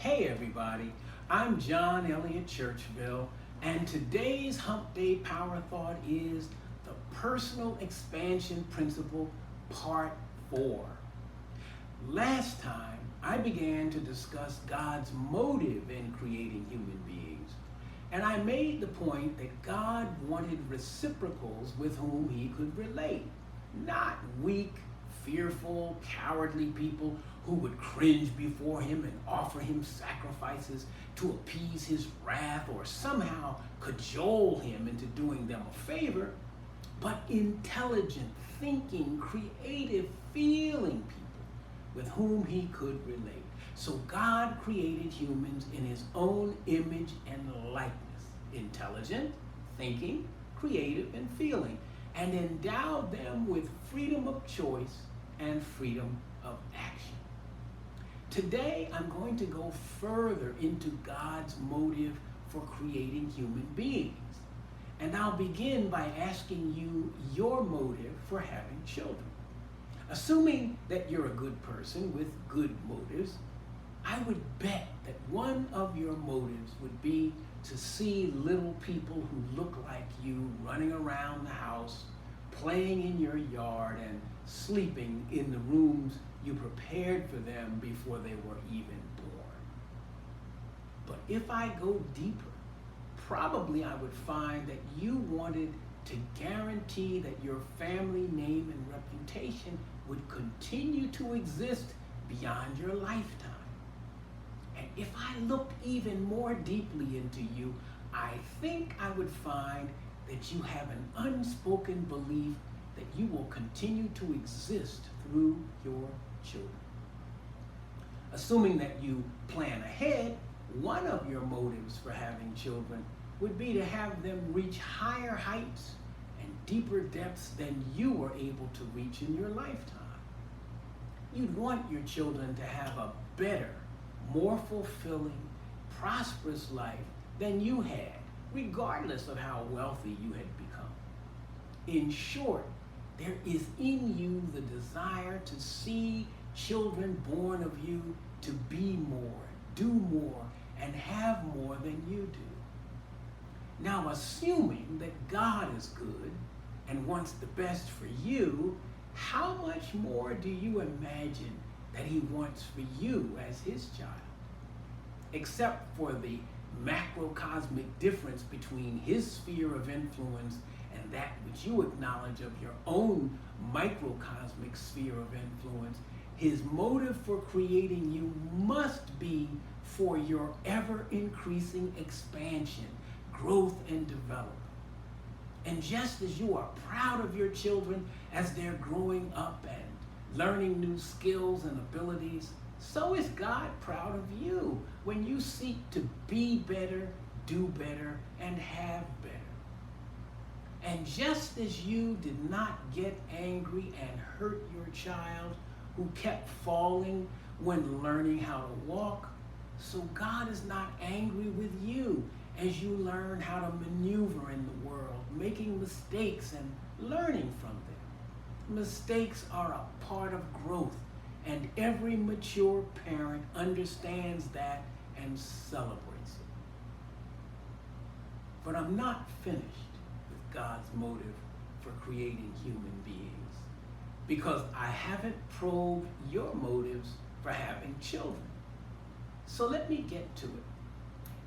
Hey everybody, I'm John Elliott Churchville, and today's Hump Day Power Thought is the Personal Expansion Principle, Part 4. Last time, I began to discuss God's motive in creating human beings, and I made the point that God wanted reciprocals with whom he could relate, not weak, fearful, cowardly people who would cringe before him and offer him sacrifices to appease his wrath or somehow cajole him into doing them a favor, but intelligent, thinking, creative, feeling people with whom he could relate. So God created humans in his own image and likeness, intelligent, thinking, creative, and feeling, and endowed them with freedom of choice and freedom of action. Today, I'm going to go further into God's motive for creating human beings. And I'll begin by asking you your motive for having children. Assuming that you're a good person with good motives, I would bet that one of your motives would be to see little people who look like you running around the house, playing in your yard, and sleeping in the rooms you prepared for them before they were even born. But if I go deeper, probably I would find that you wanted to guarantee that your family name and reputation would continue to exist beyond your lifetime. And if I looked even more deeply into you, I think I would find that you have an unspoken belief that you will continue to exist through your children. Assuming that you plan ahead, one of your motives for having children would be to have them reach higher heights and deeper depths than you were able to reach in your lifetime. You'd want your children to have a better, more fulfilling, prosperous life than you had, regardless of how wealthy you had become. In short, there is in you the desire to see children born of you to be more, do more, and have more than you do. Now, assuming that God is good and wants the best for you, how much more do you imagine that he wants for you as his child? Except for the macrocosmic difference between his sphere of influence and that which you acknowledge of your own microcosmic sphere of influence, his motive for creating you must be for your ever-increasing expansion, growth, and development. And just as you are proud of your children as they're growing up and learning new skills and abilities, so is God proud of you when you seek to be better, do better, and have better. And just as you did not get angry and hurt your child who kept falling when learning how to walk, so God is not angry with you as you learn how to maneuver in the world, making mistakes and learning from them. Mistakes are a part of growth, and every mature parent understands that and celebrates it. But I'm not finished with God's motive for creating human beings, because I haven't probed your motives for having children. So let me get to it.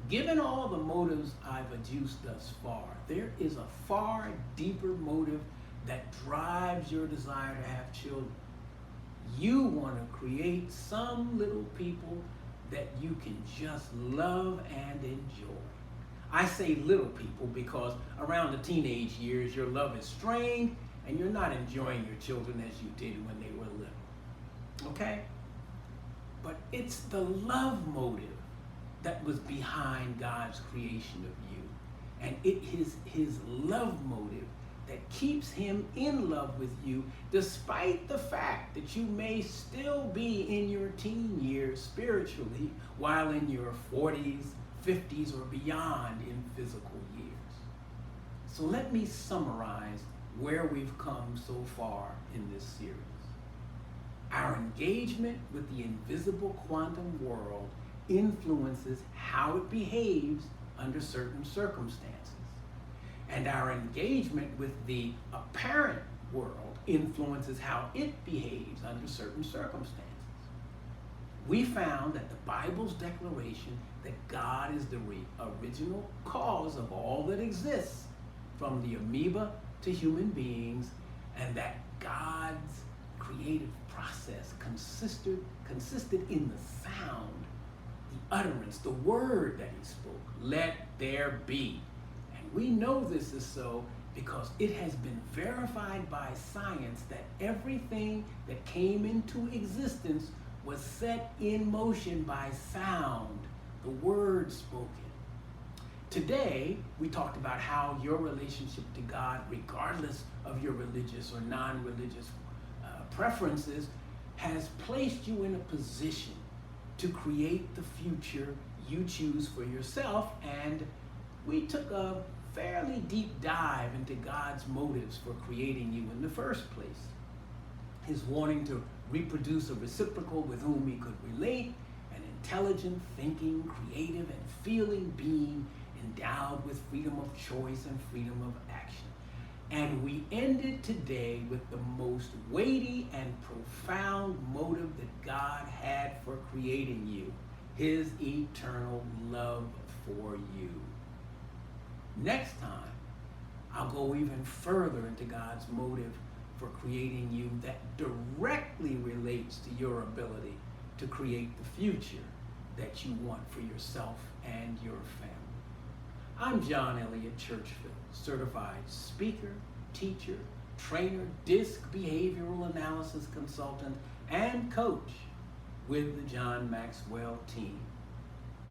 Given all the motives I've adduced thus far, there is a far deeper motive that drives your desire to have children. You want to create some little people that you can just love and enjoy. I say little people because around the teenage years, your love is strained and you're not enjoying your children as you did when they were little. Okay? But it's the love motive that was behind God's creation of you. And it is his love motive that keeps him in love with you, despite the fact that you may still be in your teen years spiritually, while in your 40s, 50s, or beyond in physical years. So let me summarize where we've come so far in this series. Our engagement with the invisible quantum world influences how it behaves under certain circumstances. And our engagement with the apparent world influences how it behaves under certain circumstances. We found that the Bible's declaration that God is the original cause of all that exists, from the amoeba to human beings, and that God's creative process consisted in the sound, the utterance, the word that he spoke. Let there be. And we know this is so because it has been verified by science that everything that came into existence was set in motion by sound, the word spoken. Today, we talked about how your relationship to God, regardless of your religious or non-religious preferences, has placed you in a position to create the future you choose for yourself. And we took a fairly deep dive into God's motives for creating you in the first place. His wanting to reproduce a reciprocal with whom he could relate, an intelligent, thinking, creative, and feeling being endowed with freedom of choice and freedom of action. And we ended today with the most weighty and profound motive that God had for creating you, his eternal love for you. Next time, I'll go even further into God's motive for creating you that directly relates to your ability to create the future that you want for yourself and your family. I'm John Elliott Churchville, certified speaker, teacher, trainer, DISC behavioral analysis consultant, and coach with the John Maxwell team.